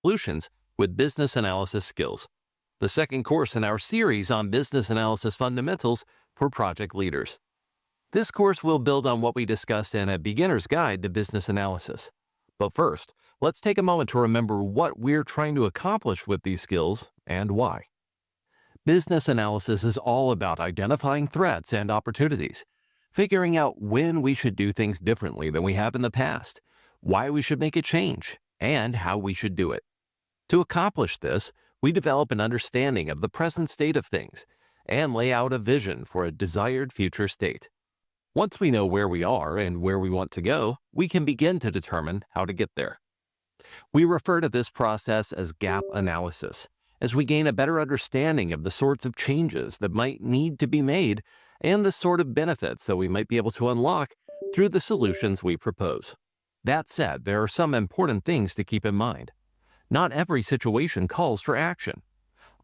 solutions with business analysis skills, the second course in our series on business analysis fundamentals for project leaders. This course will build on what we discussed in a beginner's guide to business analysis. But first, let's take a moment to remember what we're trying to accomplish with these skills and why. Business analysis is all about identifying threats and opportunities, figuring out when we should do things differently than we have in the past, why we should make a change, and how we should do it. To accomplish this, we develop an understanding of the present state of things and lay out a vision for a desired future state. Once we know where we are and where we want to go, we can begin to determine how to get there. We refer to this process as gap analysis, as we gain a better understanding of the sorts of changes that might need to be made and the sort of benefits that we might be able to unlock through the solutions we propose. That said, there are some important things to keep in mind. Not every situation calls for action.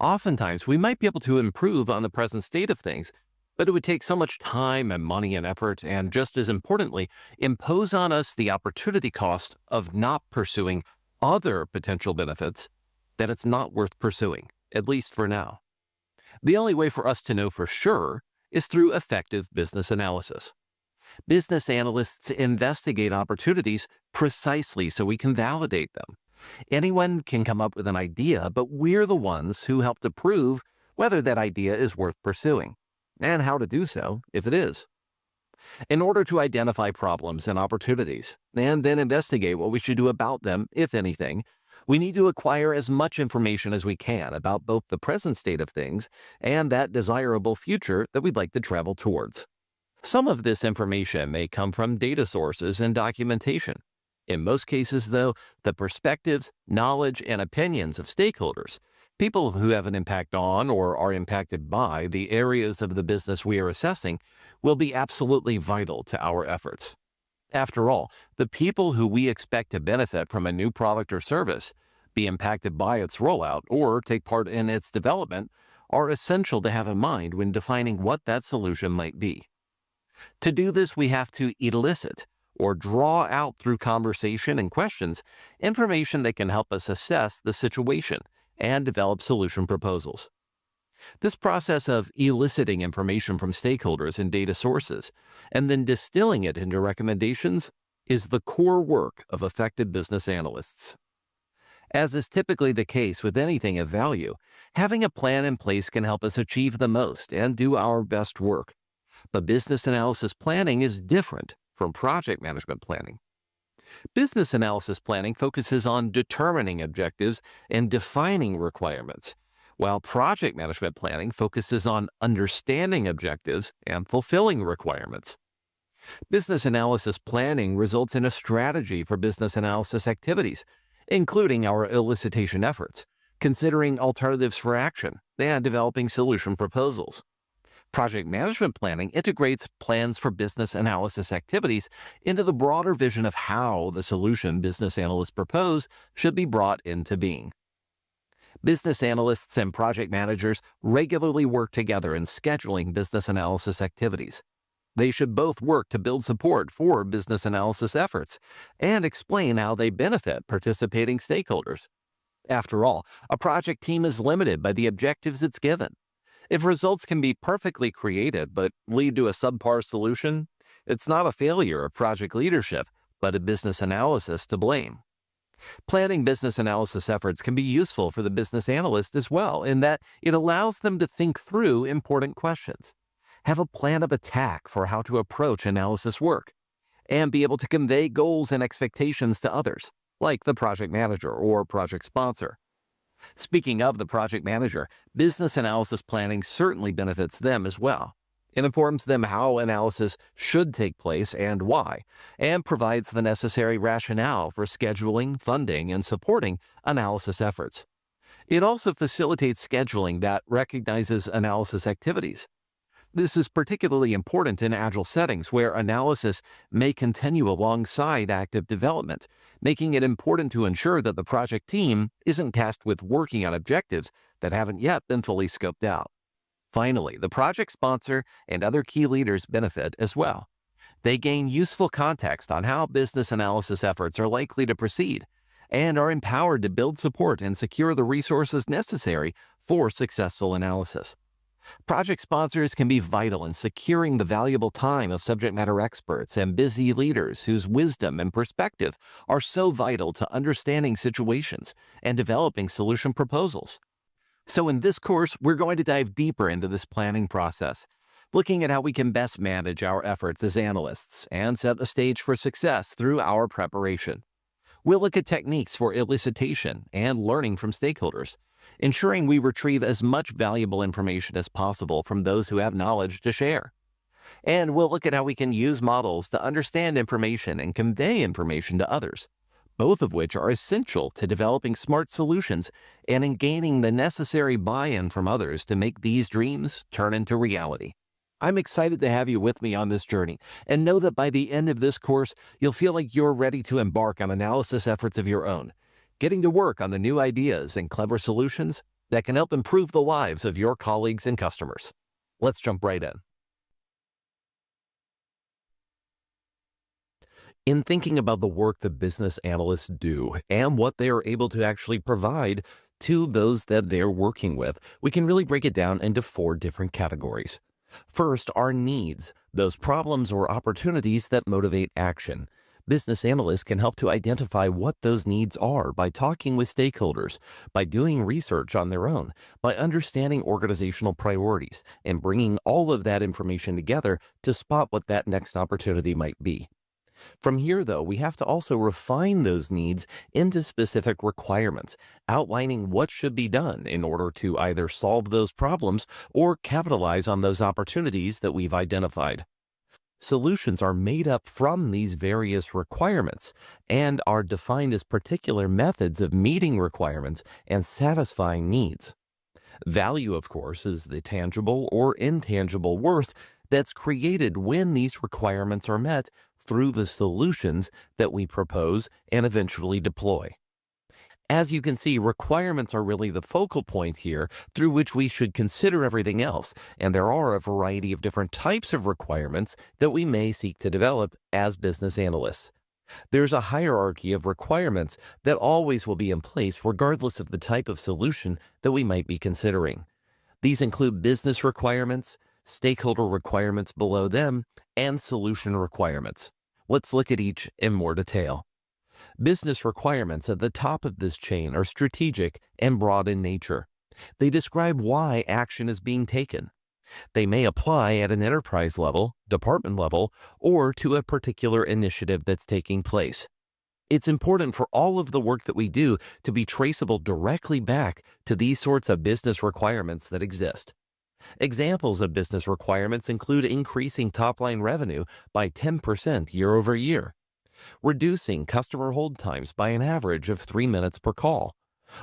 Oftentimes, we might be able to improve on the present state of things, but it would take so much time and money and effort, and just as importantly, impose on us the opportunity cost of not pursuing other potential benefits, that it's not worth pursuing, at least for now. The only way for us to know for sure is through effective business analysis. Business analysts investigate opportunities precisely so we can validate them. Anyone can come up with an idea, but we're the ones who help to prove whether that idea is worth pursuing, and how to do so if it is. In order to identify problems and opportunities, and then investigate what we should do about them, if anything, we need to acquire as much information as we can about both the present state of things and that desirable future that we'd like to travel towards. Some of this information may come from data sources and documentation. In most cases, though, the perspectives, knowledge, and opinions of stakeholders, people who have an impact on or are impacted by the areas of the business we are assessing, will be absolutely vital to our efforts. After all, the people who we expect to benefit from a new product or service, be impacted by its rollout, or take part in its development, are essential to have in mind when defining what that solution might be. To do this, we have to elicit, or draw out through conversation and questions, information that can help us assess the situation and develop solution proposals. This process of eliciting information from stakeholders and data sources, and then distilling it into recommendations, is the core work of effective business analysts. As is typically the case with anything of value, having a plan in place can help us achieve the most and do our best work. But business analysis planning is different from project management planning. Business analysis planning focuses on determining objectives and defining requirements, while project management planning focuses on understanding objectives and fulfilling requirements. Business analysis planning results in a strategy for business analysis activities, including our elicitation efforts, considering alternatives for action, and developing solution proposals. Project management planning integrates plans for business analysis activities into the broader vision of how the solution business analysts propose should be brought into being. Business analysts and project managers regularly work together in scheduling business analysis activities. They should both work to build support for business analysis efforts and explain how they benefit participating stakeholders. After all, a project team is limited by the objectives it's given. If results can be perfectly created but lead to a subpar solution, it's not a failure of project leadership, but a business analysis to blame. Planning business analysis efforts can be useful for the business analyst as well, in that it allows them to think through important questions, have a plan of attack for how to approach analysis work, and be able to convey goals and expectations to others, like the project manager or project sponsor. Speaking of the project manager, business analysis planning certainly benefits them as well. It informs them how analysis should take place and why, and provides the necessary rationale for scheduling, funding, and supporting analysis efforts. It also facilitates scheduling that recognizes analysis activities. This is particularly important in Agile settings where analysis may continue alongside active development, making it important to ensure that the project team isn't tasked with working on objectives that haven't yet been fully scoped out. Finally, the project sponsor and other key leaders benefit as well. They gain useful context on how business analysis efforts are likely to proceed and are empowered to build support and secure the resources necessary for successful analysis. Project sponsors can be vital in securing the valuable time of subject matter experts and busy leaders whose wisdom and perspective are so vital to understanding situations and developing solution proposals. So, in this course, we're going to dive deeper into this planning process, looking at how we can best manage our efforts as analysts and set the stage for success through our preparation. We'll look at techniques for elicitation and learning from stakeholders, ensuring we retrieve as much valuable information as possible from those who have knowledge to share. And we'll look at how we can use models to understand information and convey information to others, both of which are essential to developing smart solutions and in gaining the necessary buy-in from others to make these dreams turn into reality. I'm excited to have you with me on this journey and know that by the end of this course, you'll feel like you're ready to embark on analysis efforts of your own, getting to work on the new ideas and clever solutions that can help improve the lives of your colleagues and customers. Let's jump right in. In thinking about the work that business analysts do and what they are able to actually provide to those that they're working with, we can really break it down into four different categories. First, our needs, those problems or opportunities that motivate action. Business analysts can help to identify what those needs are by talking with stakeholders, by doing research on their own, by understanding organizational priorities, and bringing all of that information together to spot what that next opportunity might be. From here, though, we have to also refine those needs into specific requirements, outlining what should be done in order to either solve those problems or capitalize on those opportunities that we've identified. Solutions are made up from these various requirements and are defined as particular methods of meeting requirements and satisfying needs. Value, of course, is the tangible or intangible worth that's created when these requirements are met through the solutions that we propose and eventually deploy. As you can see, requirements are really the focal point here through which we should consider everything else, and there are a variety of different types of requirements that we may seek to develop as business analysts. There's a hierarchy of requirements that always will be in place regardless of the type of solution that we might be considering. These include business requirements, stakeholder requirements below them, and solution requirements. Let's look at each in more detail. Business requirements at the top of this chain are strategic and broad in nature. They describe why action is being taken. They may apply at an enterprise level, department level, or to a particular initiative that's taking place. It's important for all of the work that we do to be traceable directly back to these sorts of business requirements that exist. Examples of business requirements include increasing top-line revenue by 10% year over year, reducing customer hold times by an average of 3 minutes per call,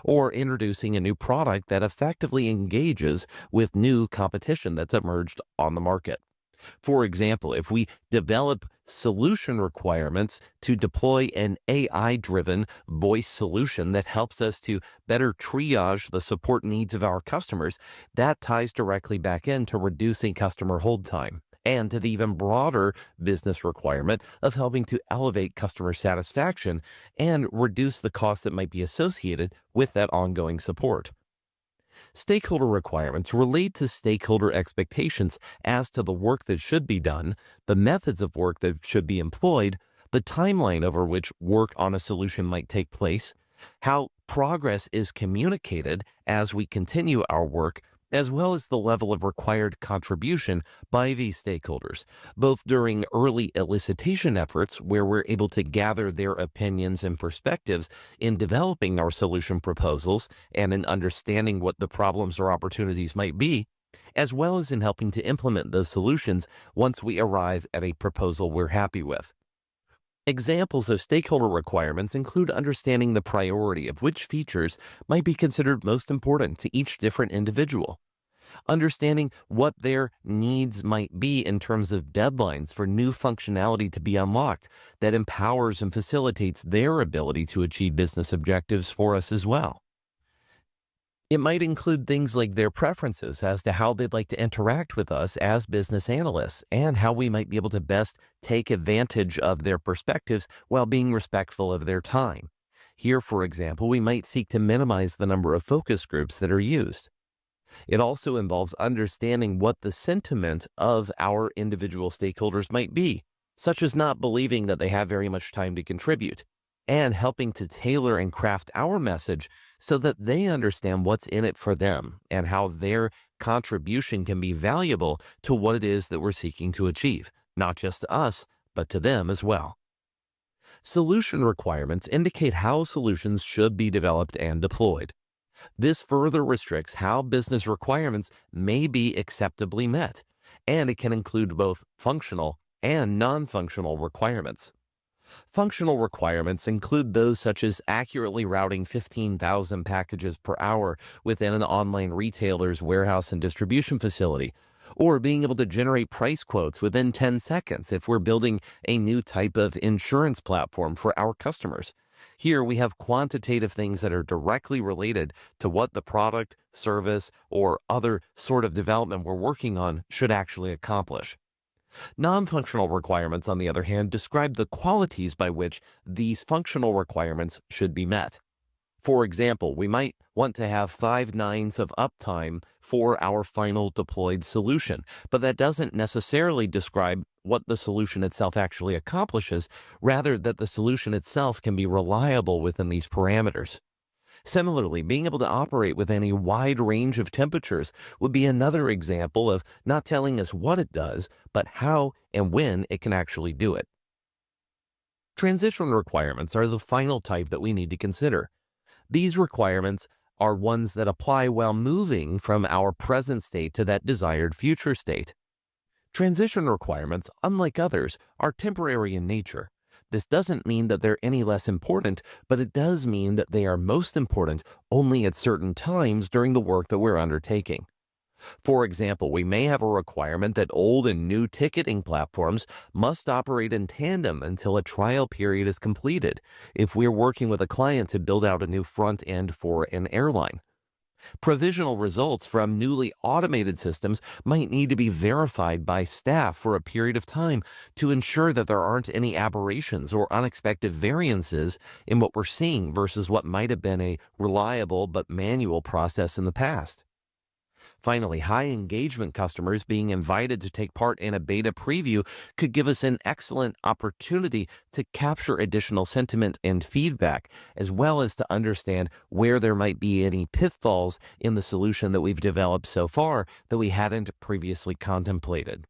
or introducing a new product that effectively engages with new competition that's emerged on the market. For example, if we develop solution requirements to deploy an AI-driven voice solution that helps us to better triage the support needs of our customers, that ties directly back into reducing customer hold time and to the even broader business requirement of helping to elevate customer satisfaction and reduce the costs that might be associated with that ongoing support. Stakeholder requirements relate to stakeholder expectations as to the work that should be done, the methods of work that should be employed, the timeline over which work on a solution might take place, how progress is communicated as we continue our work, as well as the level of required contribution by these stakeholders, both during early elicitation efforts where we're able to gather their opinions and perspectives in developing our solution proposals and in understanding what the problems or opportunities might be, as well as in helping to implement those solutions once we arrive at a proposal we're happy with. Examples of stakeholder requirements include understanding the priority of which features might be considered most important to each different individual, understanding what their needs might be in terms of deadlines for new functionality to be unlocked that empowers and facilitates their ability to achieve business objectives for us as well. It might include things like their preferences as to how they'd like to interact with us as business analysts and how we might be able to best take advantage of their perspectives while being respectful of their time. Here, for example, we might seek to minimize the number of focus groups that are used. It also involves understanding what the sentiment of our individual stakeholders might be, such as not believing that they have very much time to contribute, and helping to tailor and craft our message so that they understand what's in it for them and how their contribution can be valuable to what it is that we're seeking to achieve, not just to us, but to them as well. Solution requirements indicate how solutions should be developed and deployed. This further restricts how business requirements may be acceptably met, and it can include both functional and non-functional requirements. Functional requirements include those such as accurately routing 15,000 packages per hour within an online retailer's warehouse and distribution facility, or being able to generate price quotes within 10 seconds if we're building a new type of insurance platform for our customers. Here we have quantitative things that are directly related to what the product, service, or other sort of development we're working on should actually accomplish. Non-functional requirements, on the other hand, describe the qualities by which these functional requirements should be met. For example, we might want to have 5 nines of uptime for our final deployed solution, but that doesn't necessarily describe what the solution itself actually accomplishes, rather that the solution itself can be reliable within these parameters. Similarly, being able to operate within a wide range of temperatures would be another example of not telling us what it does, but how and when it can actually do it. Transition requirements are the final type that we need to consider. These requirements are ones that apply while moving from our present state to that desired future state. Transition requirements, unlike others, are temporary in nature. This doesn't mean that they're any less important, but it does mean that they are most important only at certain times during the work that we're undertaking. For example, we may have a requirement that old and new ticketing platforms must operate in tandem until a trial period is completed if we're working with a client to build out a new front end for an airline. Provisional results from newly automated systems might need to be verified by staff for a period of time to ensure that there aren't any aberrations or unexpected variances in what we're seeing versus what might have been a reliable but manual process in the past. Finally, high engagement customers being invited to take part in a beta preview could give us an excellent opportunity to capture additional sentiment and feedback, as well as to understand where there might be any pitfalls in the solution that we've developed so far that we hadn't previously contemplated.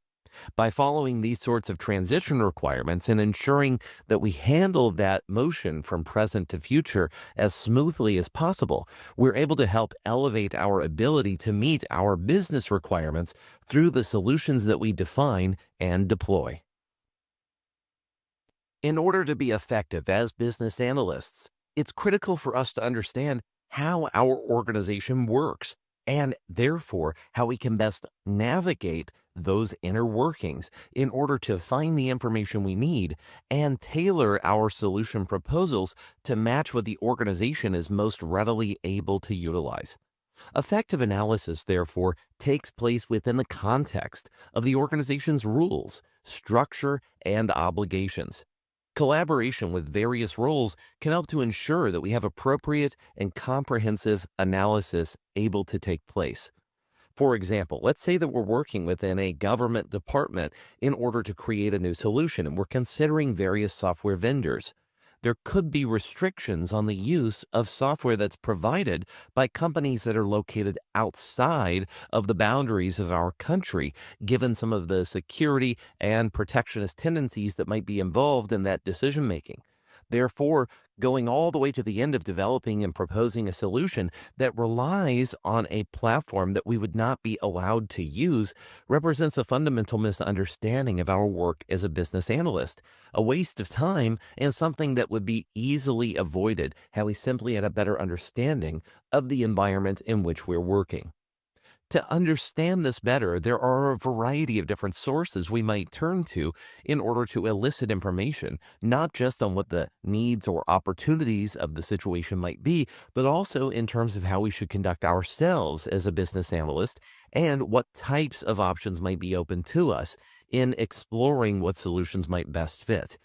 By following these sorts of transition requirements and ensuring that we handle that motion from present to future as smoothly as possible, we're able to help elevate our ability to meet our business requirements through the solutions that we define and deploy. In order to be effective as business analysts, it's critical for us to understand how our organization works and therefore how we can best navigate those inner workings in order to find the information we need and tailor our solution proposals to match what the organization is most readily able to utilize. Effective analysis, therefore, takes place within the context of the organization's rules, structure, and obligations. Collaboration with various roles can help to ensure that we have appropriate and comprehensive analysis able to take place. For example, let's say that we're working within a government department in order to create a new solution and we're considering various software vendors. There could be restrictions on the use of software that's provided by companies that are located outside of the boundaries of our country, given some of the security and protectionist tendencies that might be involved in that decision making. Therefore, going all the way to the end of developing and proposing a solution that relies on a platform that we would not be allowed to use represents a fundamental misunderstanding of our work as a business analyst, a waste of time, and something that would be easily avoided had we simply had a better understanding of the environment in which we're working. To understand this better, there are a variety of different sources we might turn to in order to elicit information, not just on what the needs or opportunities of the situation might be, but also in terms of how we should conduct ourselves as a business analyst and what types of options might be open to us in exploring what solutions might best fit.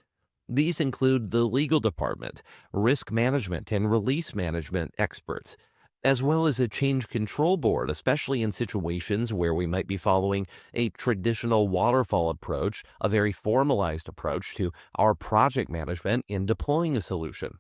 These include the legal department, risk management, and release management experts, as well as a change control board, especially in situations where we might be following a traditional waterfall approach, a very formalized approach to our project management in deploying a solution.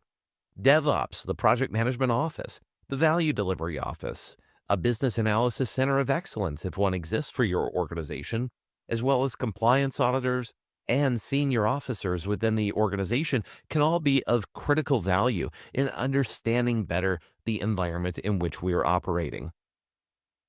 DevOps, the project management office, the value delivery office, a business analysis center of excellence if one exists for your organization, as well as compliance auditors and senior officers within the organization can all be of critical value in understanding better the environment in which we are operating.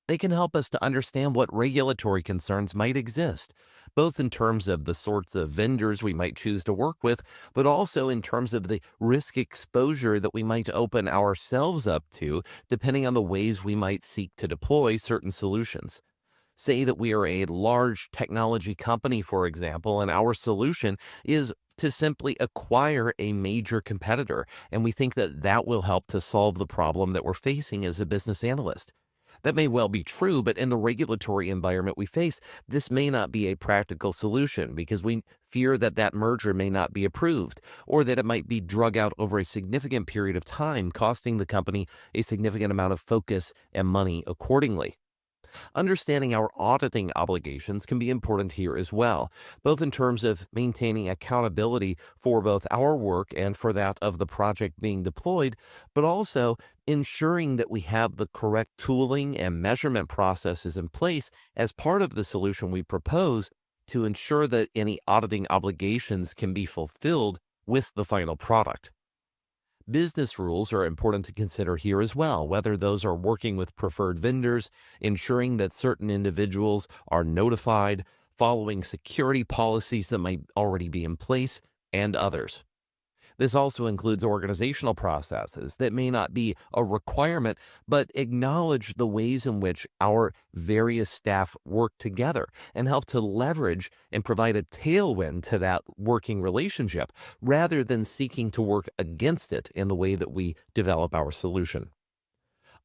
They can help us to understand what regulatory concerns might exist, both in terms of the sorts of vendors we might choose to work with, but also in terms of the risk exposure that we might open ourselves up to, depending on the ways we might seek to deploy certain solutions. Say that we are a large technology company, for example, and our solution is to simply acquire a major competitor, and we think that that will help to solve the problem that we're facing as a business analyst. That may well be true, but in the regulatory environment we face, this may not be a practical solution because we fear that that merger may not be approved or that it might be drug out over a significant period of time, costing the company a significant amount of focus and money accordingly. Understanding our auditing obligations can be important here as well, both in terms of maintaining accountability for both our work and for that of the project being deployed, but also ensuring that we have the correct tooling and measurement processes in place as part of the solution we propose to ensure that any auditing obligations can be fulfilled with the final product. Business rules are important to consider here as well, whether those are working with preferred vendors, ensuring that certain individuals are notified, following security policies that might already be in place, and others. This also includes organizational processes that may not be a requirement, but acknowledge the ways in which our various staff work together and help to leverage and provide a tailwind to that working relationship rather than seeking to work against it in the way that we develop our solution.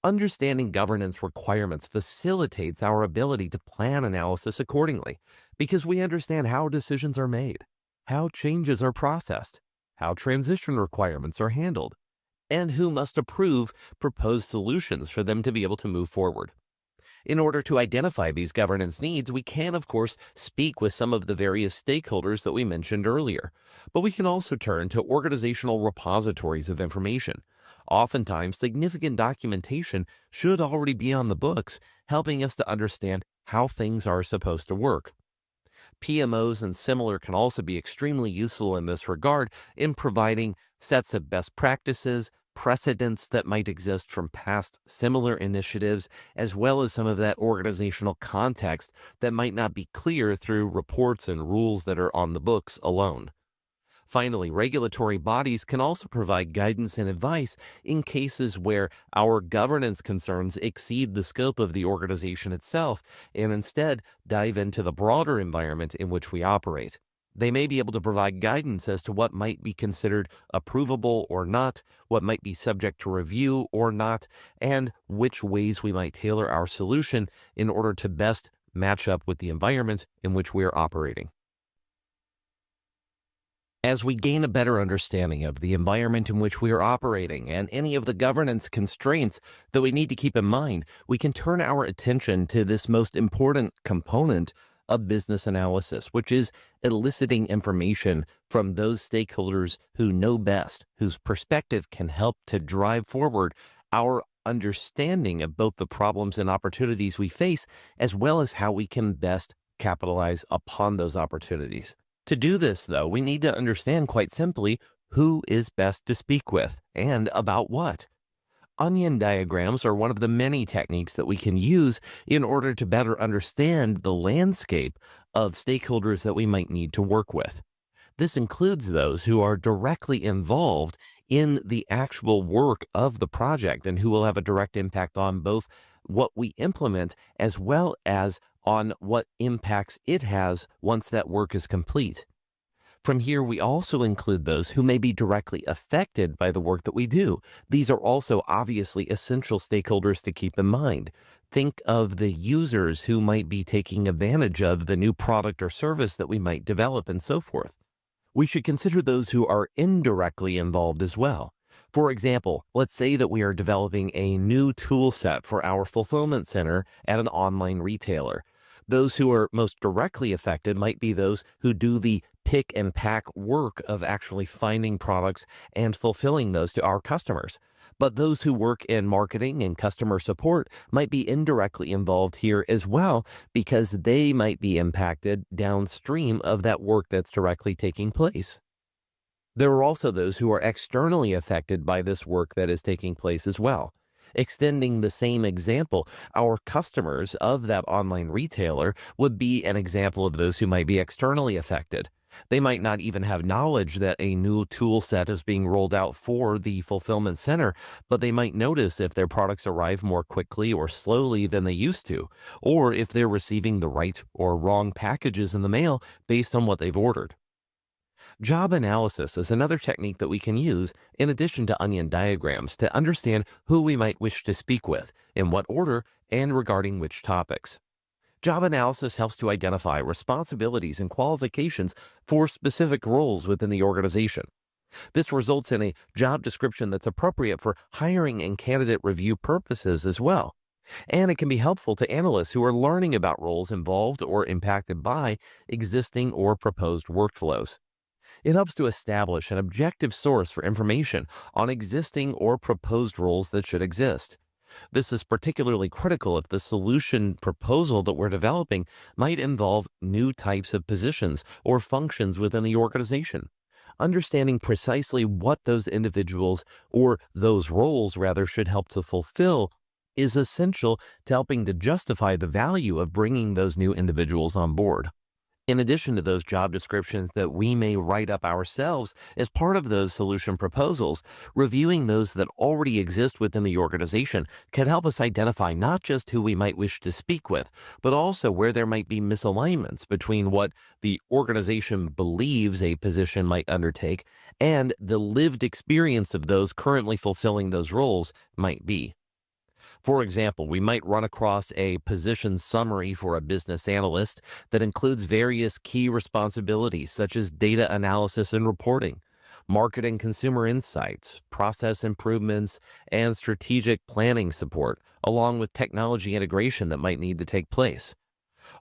Understanding governance requirements facilitates our ability to plan analysis accordingly because we understand how decisions are made, how changes are processed, how transition requirements are handled, and who must approve proposed solutions for them to be able to move forward. In order to identify these governance needs, we can, of course, speak with some of the various stakeholders that we mentioned earlier, but we can also turn to organizational repositories of information. Oftentimes, significant documentation should already be on the books, helping us to understand how things are supposed to work. PMOs and similar can also be extremely useful in this regard in providing sets of best practices, precedents that might exist from past similar initiatives, as well as some of that organizational context that might not be clear through reports and rules that are on the books alone. Finally, regulatory bodies can also provide guidance and advice in cases where our governance concerns exceed the scope of the organization itself and instead dive into the broader environment in which we operate. They may be able to provide guidance as to what might be considered approvable or not, what might be subject to review or not, and which ways we might tailor our solution in order to best match up with the environment in which we are operating. As we gain a better understanding of the environment in which we are operating and any of the governance constraints that we need to keep in mind, we can turn our attention to this most important component of business analysis, which is eliciting information from those stakeholders who know best, whose perspective can help to drive forward our understanding of both the problems and opportunities we face, as well as how we can best capitalize upon those opportunities. To do this, though, we need to understand quite simply who is best to speak with and about what. Onion diagrams are one of the many techniques that we can use in order to better understand the landscape of stakeholders that we might need to work with. This includes those who are directly involved in the actual work of the project and who will have a direct impact on both what we implement as well as on what impacts it has once that work is complete. From here, we also include those who may be directly affected by the work that we do. These are also obviously essential stakeholders to keep in mind. Think of the users who might be taking advantage of the new product or service that we might develop and so forth. We should consider those who are indirectly involved as well. For example, let's say that we are developing a new tool set for our fulfillment center at an online retailer. Those who are most directly affected might be those who do the pick and pack work of actually finding products and fulfilling those to our customers. But those who work in marketing and customer support might be indirectly involved here as well because they might be impacted downstream of that work that's directly taking place. There are also those who are externally affected by this work that is taking place as well. Extending the same example, our customers of that online retailer would be an example of those who might be externally affected. They might not even have knowledge that a new tool set is being rolled out for the fulfillment center, but they might notice if their products arrive more quickly or slowly than they used to, or if they're receiving the right or wrong packages in the mail based on what they've ordered. Job analysis is another technique that we can use in addition to onion diagrams to understand who we might wish to speak with, in what order, and regarding which topics. Job analysis helps to identify responsibilities and qualifications for specific roles within the organization. This results in a job description that's appropriate for hiring and candidate review purposes as well. And it can be helpful to analysts who are learning about roles involved or impacted by existing or proposed workflows. It helps to establish an objective source for information on existing or proposed roles that should exist. This is particularly critical if the solution proposal that we're developing might involve new types of positions or functions within the organization. Understanding precisely what those individuals or those roles rather should help to fulfill is essential to helping to justify the value of bringing those new individuals on board. In addition to those job descriptions that we may write up ourselves as part of those solution proposals, reviewing those that already exist within the organization can help us identify not just who we might wish to speak with, but also where there might be misalignments between what the organization believes a position might undertake and the lived experience of those currently fulfilling those roles might be. For example, we might run across a position summary for a business analyst that includes various key responsibilities such as data analysis and reporting, market and consumer insights, process improvements, and strategic planning support, along with technology integration that might need to take place.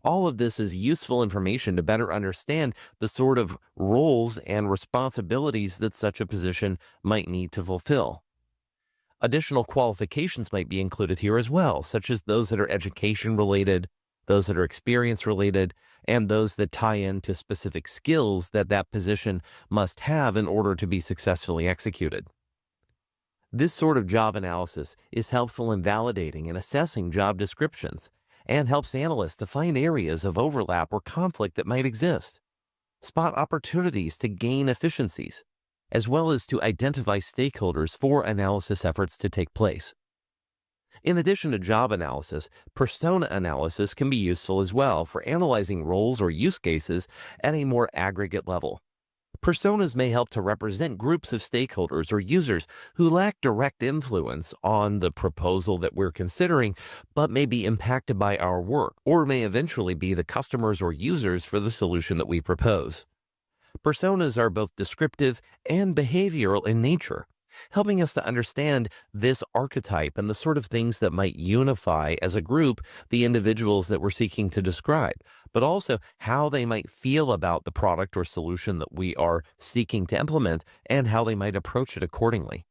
All of this is useful information to better understand the sort of roles and responsibilities that such a position might need to fulfill. Additional qualifications might be included here as well, such as those that are education related, those that are experience related, and those that tie into specific skills that that position must have in order to be successfully executed. This sort of job analysis is helpful in validating and assessing job descriptions and helps analysts to find areas of overlap or conflict that might exist, spot opportunities to gain efficiencies, as well as to identify stakeholders for analysis efforts to take place. In addition to job analysis, persona analysis can be useful as well for analyzing roles or use cases at a more aggregate level. Personas may help to represent groups of stakeholders or users who lack direct influence on the proposal that we're considering, but may be impacted by our work, or may eventually be the customers or users for the solution that we propose. Personas are both descriptive and behavioral in nature, helping us to understand this archetype and the sort of things that might unify as a group the individuals that we're seeking to describe, but also how they might feel about the product or solution that we are seeking to implement and how they might approach it accordingly.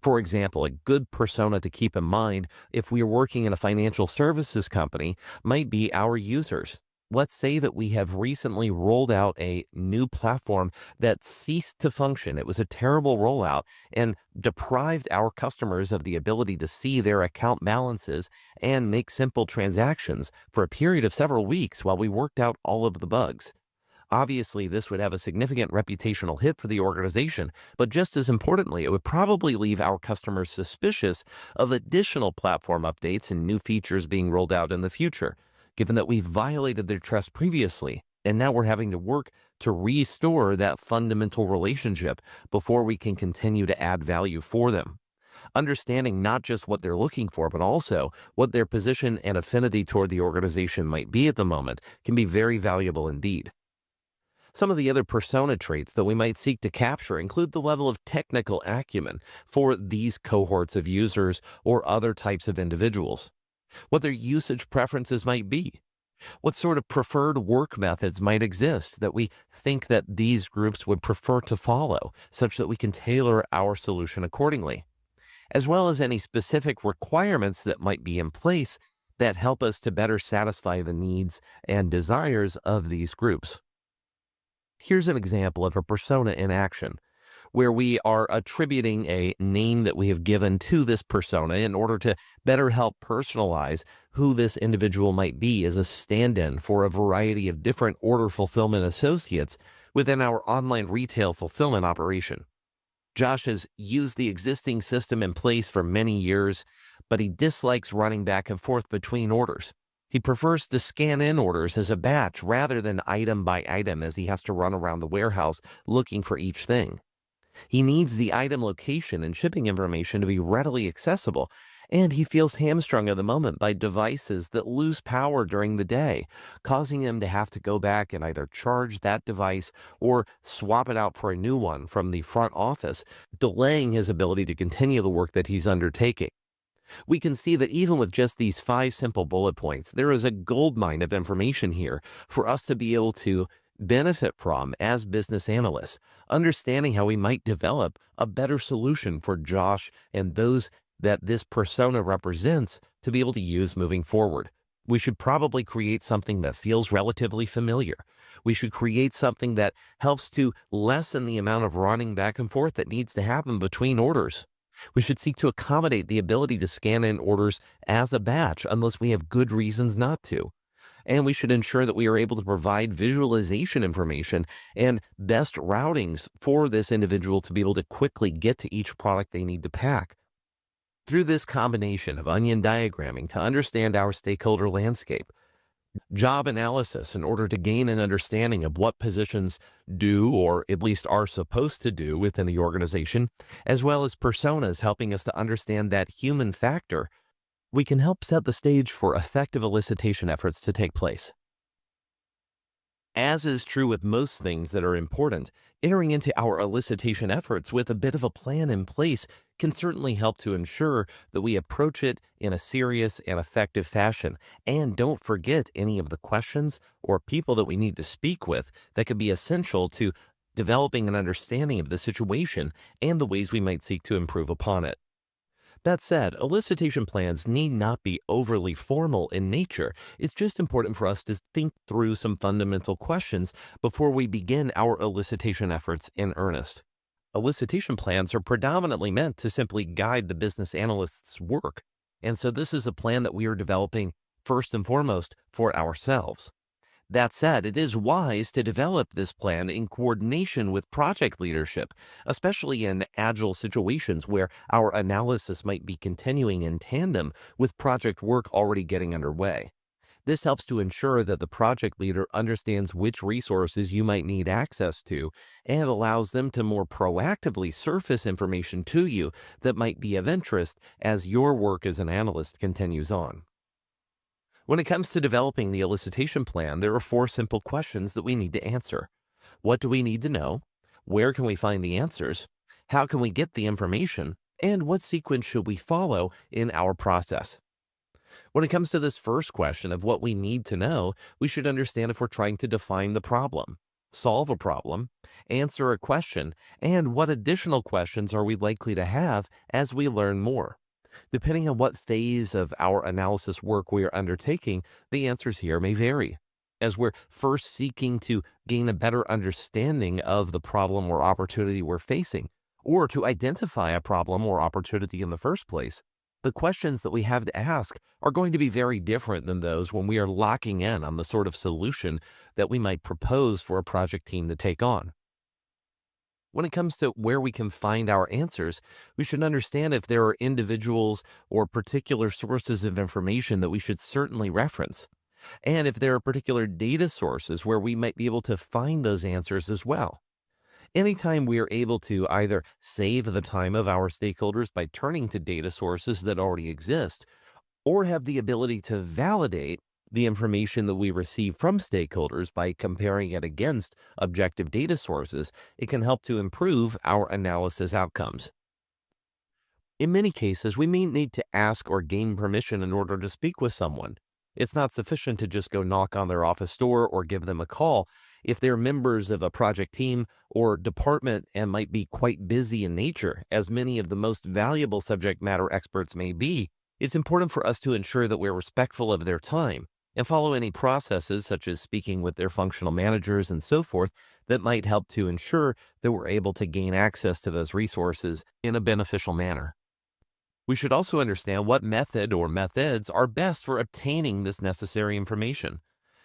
For example, a good persona to keep in mind if we are working in a financial services company might be our users. Let's say that we have recently rolled out a new platform that ceased to function. It was a terrible rollout and deprived our customers of the ability to see their account balances and make simple transactions for a period of several weeks while we worked out all of the bugs. Obviously, this would have a significant reputational hit for the organization, but just as importantly, it would probably leave our customers suspicious of additional platform updates and new features being rolled out in the future, given that we've violated their trust previously, and now we're having to work to restore that fundamental relationship before we can continue to add value for them. Understanding not just what they're looking for, but also what their position and affinity toward the organization might be at the moment can be very valuable indeed. Some of the other persona traits that we might seek to capture include the level of technical acumen for these cohorts of users or other types of individuals, what their usage preferences might be, what sort of preferred work methods might exist that we think that these groups would prefer to follow, such that we can tailor our solution accordingly, as well as any specific requirements that might be in place that help us to better satisfy the needs and desires of these groups. Here's an example of a persona in action, where we are attributing a name that we have given to this persona in order to better help personalize who this individual might be as a stand-in for a variety of different order fulfillment associates within our online retail fulfillment operation. Josh has used the existing system in place for many years, but he dislikes running back and forth between orders. He prefers to scan in orders as a batch rather than item by item as he has to run around the warehouse looking for each thing. He needs the item location and shipping information to be readily accessible, and he feels hamstrung at the moment by devices that lose power during the day, causing him to have to go back and either charge that device or swap it out for a new one from the front office, delaying his ability to continue the work that he's undertaking. We can see that even with just these 5 simple bullet points, there is a goldmine of information here for us to be able to benefit from as business analysts, understanding how we might develop a better solution for Josh and those that this persona represents to be able to use moving forward. We should probably create something that feels relatively familiar. We should create something that helps to lessen the amount of running back and forth that needs to happen between orders. We should seek to accommodate the ability to scan in orders as a batch unless we have good reasons not to. And we should ensure that we are able to provide visualization information and best routings for this individual to be able to quickly get to each product they need to pack. Through this combination of onion diagramming to understand our stakeholder landscape, job analysis in order to gain an understanding of what positions do or at least are supposed to do within the organization, as well as personas helping us to understand that human factor, we can help set the stage for effective elicitation efforts to take place. As is true with most things that are important, entering into our elicitation efforts with a bit of a plan in place can certainly help to ensure that we approach it in a serious and effective fashion, and don't forget any of the questions or people that we need to speak with that could be essential to developing an understanding of the situation and the ways we might seek to improve upon it. That said, elicitation plans need not be overly formal in nature. It's just important for us to think through some fundamental questions before we begin our elicitation efforts in earnest. Elicitation plans are predominantly meant to simply guide the business analyst's work, and so this is a plan that we are developing first and foremost for ourselves. That said, it is wise to develop this plan in coordination with project leadership, especially in agile situations where our analysis might be continuing in tandem with project work already getting underway. This helps to ensure that the project leader understands which resources you might need access to and allows them to more proactively surface information to you that might be of interest as your work as an analyst continues on. When it comes to developing the elicitation plan, there are 4 simple questions that we need to answer. What do we need to know? Where can we find the answers? How can we get the information? And what sequence should we follow in our process? When it comes to this first question of what we need to know, we should understand if we're trying to define the problem, solve a problem, answer a question, and what additional questions are we likely to have as we learn more. Depending on what phase of our analysis work we are undertaking, the answers here may vary. As we're first seeking to gain a better understanding of the problem or opportunity we're facing, or to identify a problem or opportunity in the first place, the questions that we have to ask are going to be very different than those when we are locking in on the sort of solution that we might propose for a project team to take on. When it comes to where we can find our answers, we should understand if there are individuals or particular sources of information that we should certainly reference, and if there are particular data sources where we might be able to find those answers as well. Anytime we are able to either save the time of our stakeholders by turning to data sources that already exist, or have the ability to validate the information that we receive from stakeholders by comparing it against objective data sources, it can help to improve our analysis outcomes. In many cases, we may need to ask or gain permission in order to speak with someone. It's not sufficient to just go knock on their office door or give them a call. If they're members of a project team or department and might be quite busy in nature, as many of the most valuable subject matter experts may be, it's important for us to ensure that we're respectful of their time and follow any processes such as speaking with their functional managers and so forth that might help to ensure that we're able to gain access to those resources in a beneficial manner. We should also understand what method or methods are best for obtaining this necessary information.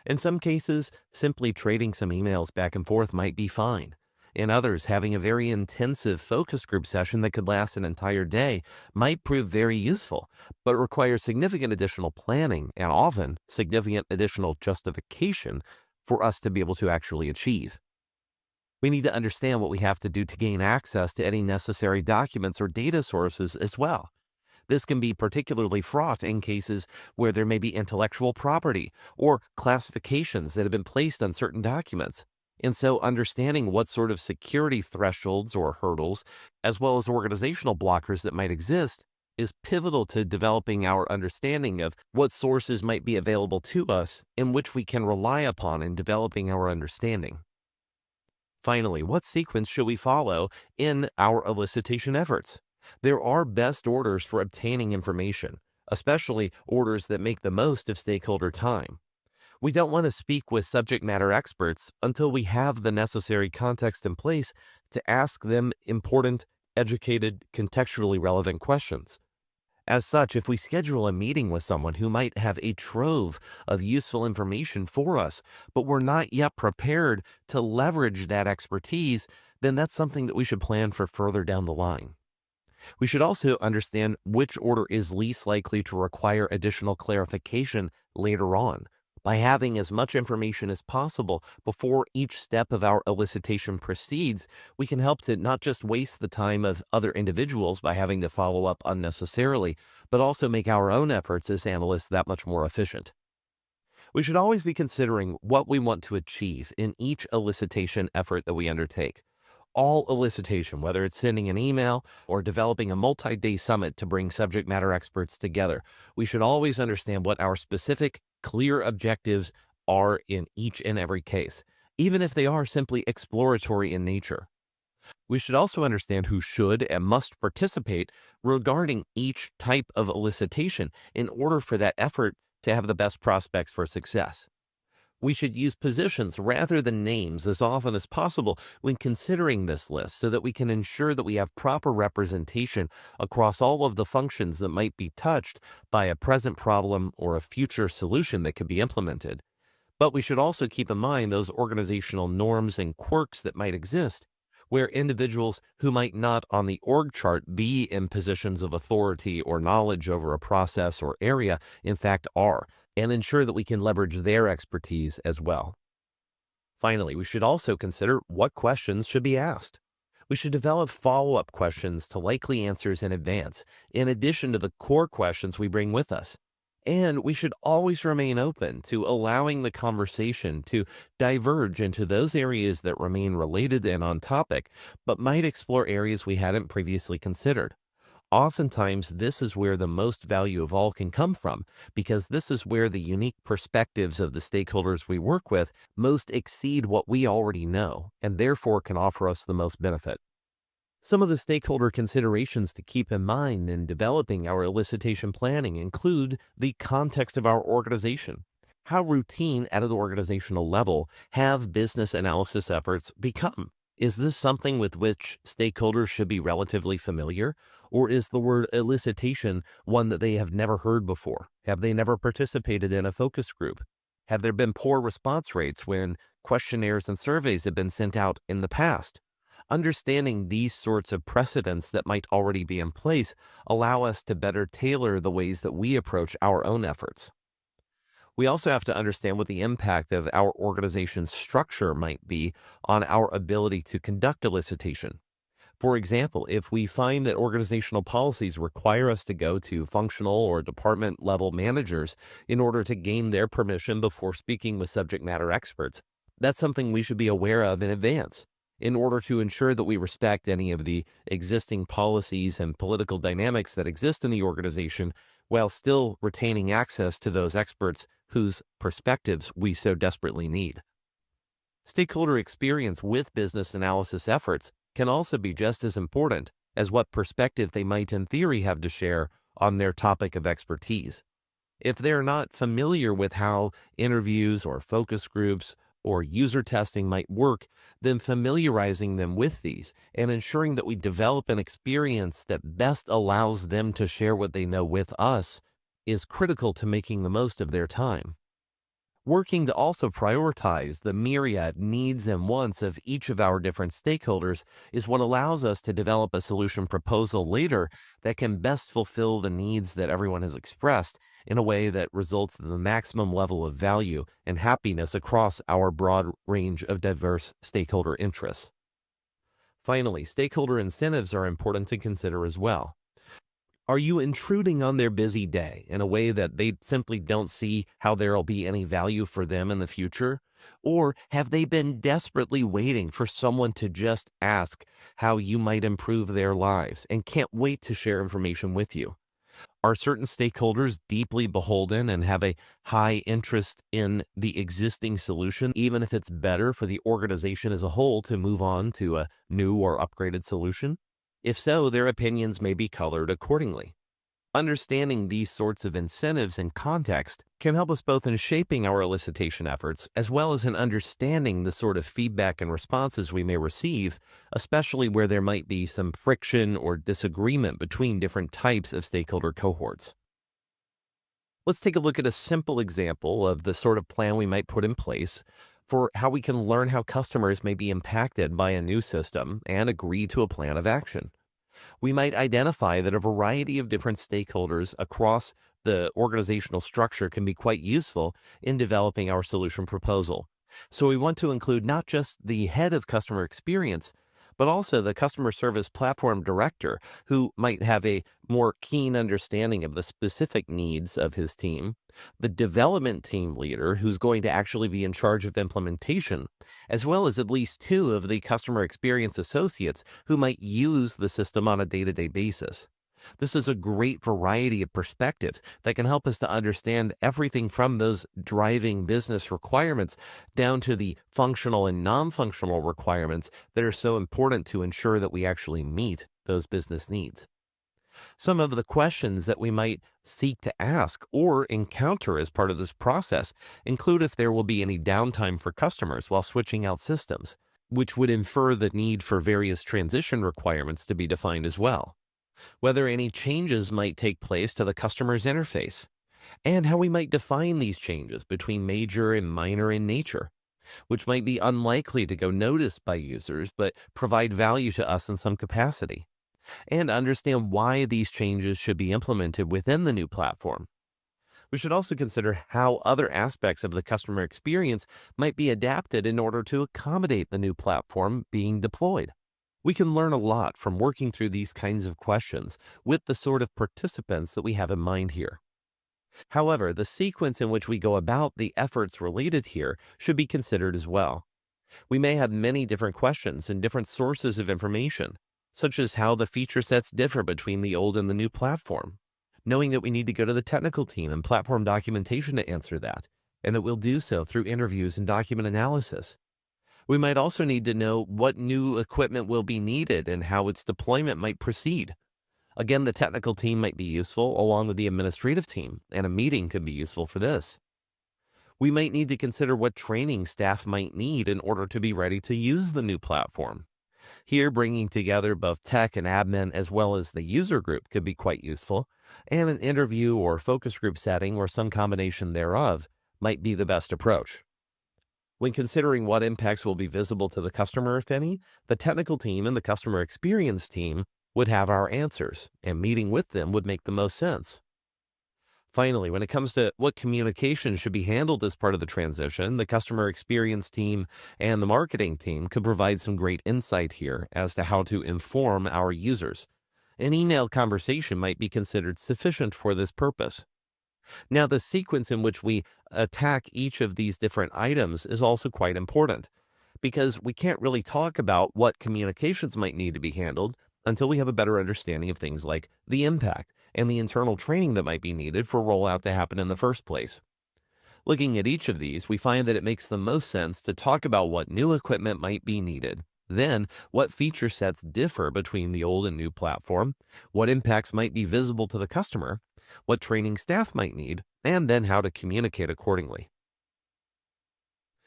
In some cases, simply trading some emails back and forth might be fine. In others, having a very intensive focus group session that could last an entire day might prove very useful, but requires significant additional planning and often significant additional justification for us to be able to actually achieve. We need to understand what we have to do to gain access to any necessary documents or data sources as well. This can be particularly fraught in cases where there may be intellectual property or classifications that have been placed on certain documents. And so, understanding what sort of security thresholds or hurdles, as well as organizational blockers that might exist, is pivotal to developing our understanding of what sources might be available to us in which we can rely upon in developing our understanding. Finally, what sequence should we follow in our elicitation efforts? There are best orders for obtaining information, especially orders that make the most of stakeholder time. We don't want to speak with subject matter experts until we have the necessary context in place to ask them important, educated, contextually relevant questions. As such, if we schedule a meeting with someone who might have a trove of useful information for us, but we're not yet prepared to leverage that expertise, then that's something that we should plan for further down the line. We should also understand which order is least likely to require additional clarification later on. By having as much information as possible before each step of our elicitation proceeds, we can help to not just waste the time of other individuals by having to follow up unnecessarily, but also make our own efforts as analysts that much more efficient. We should always be considering what we want to achieve in each elicitation effort that we undertake. All elicitation, whether it's sending an email or developing a multi-day summit to bring subject matter experts together, we should always understand what our specific, clear objectives are in each and every case, even if they are simply exploratory in nature. We should also understand who should and must participate regarding each type of elicitation in order for that effort to have the best prospects for success. We should use positions rather than names as often as possible when considering this list so that we can ensure that we have proper representation across all of the functions that might be touched by a present problem or a future solution that could be implemented. But we should also keep in mind those organizational norms and quirks that might exist, where individuals who might not on the org chart be in positions of authority or knowledge over a process or area, in fact are, and ensure that we can leverage their expertise as well. Finally, we should also consider what questions should be asked. We should develop follow-up questions to likely answers in advance, in addition to the core questions we bring with us. And we should always remain open to allowing the conversation to diverge into those areas that remain related and on topic, but might explore areas we hadn't previously considered. Oftentimes, this is where the most value of all can come from, because this is where the unique perspectives of the stakeholders we work with most exceed what we already know, and therefore can offer us the most benefit. Some of the stakeholder considerations to keep in mind in developing our elicitation planning include the context of our organization. How routine at an organizational level have business analysis efforts become? Is this something with which stakeholders should be relatively familiar? Or is the word elicitation one that they have never heard before? Have they never participated in a focus group? Have there been poor response rates when questionnaires and surveys have been sent out in the past? Understanding these sorts of precedents that might already be in place allow us to better tailor the ways that we approach our own efforts. We also have to understand what the impact of our organization's structure might be on our ability to conduct elicitation. For example, if we find that organizational policies require us to go to functional or department level managers in order to gain their permission before speaking with subject matter experts, that's something we should be aware of in advance in order to ensure that we respect any of the existing policies and political dynamics that exist in the organization while still retaining access to those experts whose perspectives we so desperately need. Stakeholder experience with business analysis efforts can also be just as important as what perspective they might in theory have to share on their topic of expertise. If they're not familiar with how interviews or focus groups or user testing might work, then familiarizing them with these and ensuring that we develop an experience that best allows them to share what they know with us is critical to making the most of their time. Working to also prioritize the myriad needs and wants of each of our different stakeholders is what allows us to develop a solution proposal later that can best fulfill the needs that everyone has expressed in a way that results in the maximum level of value and happiness across our broad range of diverse stakeholder interests. Finally, stakeholder incentives are important to consider as well. Are you intruding on their busy day in a way that they simply don't see how there'll be any value for them in the future? Or have they been desperately waiting for someone to just ask how you might improve their lives and can't wait to share information with you? Are certain stakeholders deeply beholden and have a high interest in the existing solution, even if it's better for the organization as a whole to move on to a new or upgraded solution? If so, their opinions may be colored accordingly. Understanding these sorts of incentives and context can help us both in shaping our elicitation efforts as well as in understanding the sort of feedback and responses we may receive, especially where there might be some friction or disagreement between different types of stakeholder cohorts. Let's take a look at a simple example of the sort of plan we might put in place for how we can learn how customers may be impacted by a new system and agree to a plan of action. We might identify that a variety of different stakeholders across the organizational structure can be quite useful in developing our solution proposal. So we want to include not just the head of customer experience, but also the customer service platform director who might have a more keen understanding of the specific needs of his team, the development team leader who's going to actually be in charge of implementation, as well as at least two of the customer experience associates who might use the system on a day-to-day basis. This is a great variety of perspectives that can help us to understand everything from those driving business requirements down to the functional and non-functional requirements that are so important to ensure that we actually meet those business needs. Some of the questions that we might seek to ask or encounter as part of this process include if there will be any downtime for customers while switching out systems, which would infer the need for various transition requirements to be defined as well, whether any changes might take place to the customer's interface, and how we might define these changes between major and minor in nature, which might be unlikely to go noticed by users but provide value to us in some capacity, and understand why these changes should be implemented within the new platform. We should also consider how other aspects of the customer experience might be adapted in order to accommodate the new platform being deployed. We can learn a lot from working through these kinds of questions with the sort of participants that we have in mind here. However, the sequence in which we go about the efforts related here should be considered as well. We may have many different questions and different sources of information, such as how the feature sets differ between the old and the new platform, knowing that we need to go to the technical team and platform documentation to answer that, and that we'll do so through interviews and document analysis. We might also need to know what new equipment will be needed and how its deployment might proceed. Again, the technical team might be useful along with the administrative team, and a meeting could be useful for this. We might need to consider what training staff might need in order to be ready to use the new platform. Here, bringing together both tech and admin as well as the user group could be quite useful, and an interview or focus group setting or some combination thereof might be the best approach. When considering what impacts will be visible to the customer, if any, the technical team and the customer experience team would have our answers, and meeting with them would make the most sense. Finally, when it comes to what communication should be handled as part of the transition, the customer experience team and the marketing team could provide some great insight here as to how to inform our users. An email conversation might be considered sufficient for this purpose. Now, the sequence in which we attack each of these different items is also quite important because we can't really talk about what communications might need to be handled until we have a better understanding of things like the impact and the internal training that might be needed for rollout to happen in the first place. Looking at each of these, we find that it makes the most sense to talk about what new equipment might be needed. Then, what feature sets differ between the old and new platform, what impacts might be visible to the customer, what training staff might need, and then how to communicate accordingly.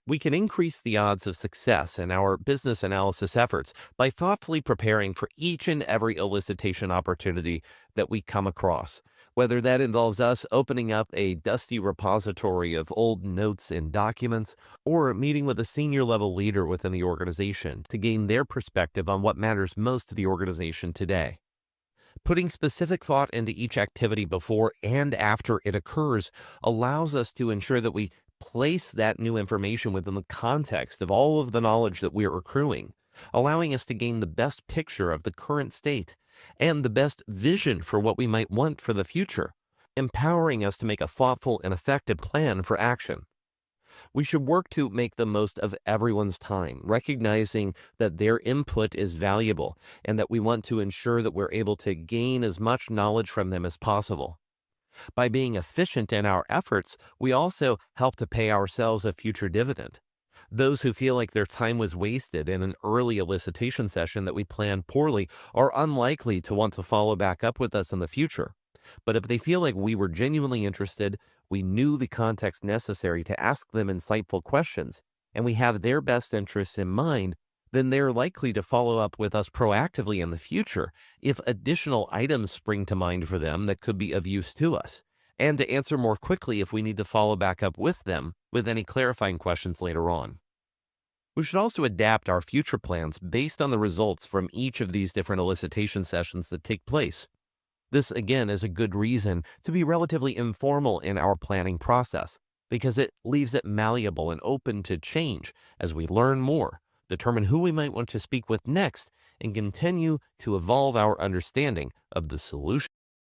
We can increase the odds of success in our business analysis efforts by thoughtfully preparing for each and every elicitation opportunity that we come across, whether that involves us opening up a dusty repository of old notes and documents, or meeting with a senior level leader within the organization to gain their perspective on what matters most to the organization today. Putting specific thought into each activity before and after it occurs allows us to ensure that we place that new information within the context of all of the knowledge that we are accruing, allowing us to gain the best picture of the current state and the best vision for what we might want for the future, empowering us to make a thoughtful and effective plan for action. We should work to make the most of everyone's time, recognizing that their input is valuable and that we want to ensure that we're able to gain as much knowledge from them as possible. By being efficient in our efforts, we also help to pay ourselves a future dividend. Those who feel like their time was wasted in an early elicitation session that we planned poorly are unlikely to want to follow back up with us in the future. But if they feel like we were genuinely interested, we knew the context necessary to ask them insightful questions, and we have their best interests in mind, then they're likely to follow up with us proactively in the future if additional items spring to mind for them that could be of use to us, and to answer more quickly if we need to follow back up with them with any clarifying questions later on. We should also adapt our future plans based on the results from each of these different elicitation sessions that take place. This, again, is a good reason to be relatively informal in our planning process because it leaves it malleable and open to change as we learn more, determine who we might want to speak with next, and continue to evolve our understanding of the solution.